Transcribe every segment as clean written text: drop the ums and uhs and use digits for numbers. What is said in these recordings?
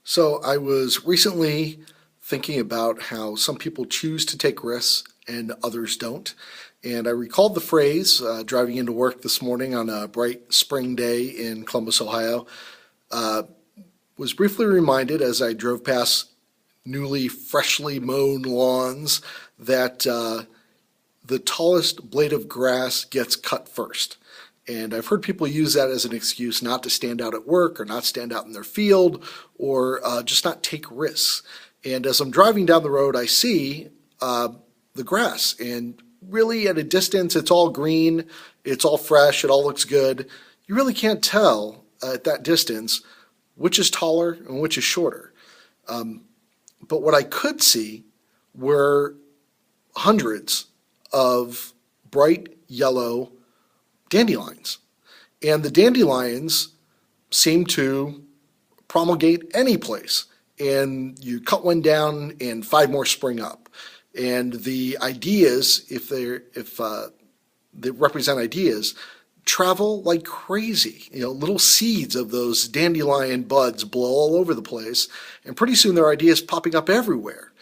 So I was recently thinking about how some people choose to take risks and others don't. And I recalled the phrase driving into work this morning on a bright spring day in Columbus, Ohio. Uh, was briefly reminded as I drove past newly freshly mown lawns that the tallest blade of grass gets cut first. And I've heard people use that as an excuse not to stand out at work or not stand out in their field or just not take risks. And as I'm driving down the road, I see the grass. And really, at a distance, it's all green, it's all fresh, it all looks good. You really can't tell at that distance which is taller and which is shorter. But what I could see were hundreds of bright yellow dandelions. And the dandelions seem to promulgate any place. And you cut one down and five more spring up. And the ideas, if they represent ideas, travel like crazy. You know, little seeds of those dandelion buds blow all over the place, and pretty soon there are ideas popping up everywhere.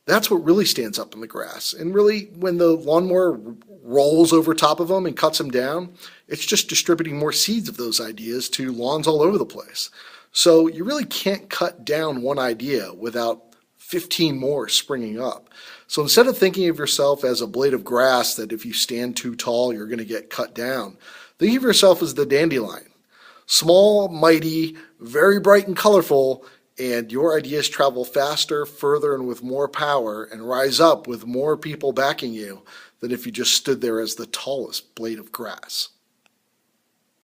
That's what really stands up in the grass. And really, when the lawnmower rolls over top of them and cuts them down, it's just distributing more seeds of those ideas to lawns all over the place. So you really can't cut down one idea without 15 more springing up. So instead of thinking of yourself as a blade of grass that if you stand too tall, you're going to get cut down, think of yourself as the dandelion. Small, mighty, very bright and colorful, and your ideas travel faster, further, and with more power and rise up with more people backing you than if you just stood there as the tallest blade of grass.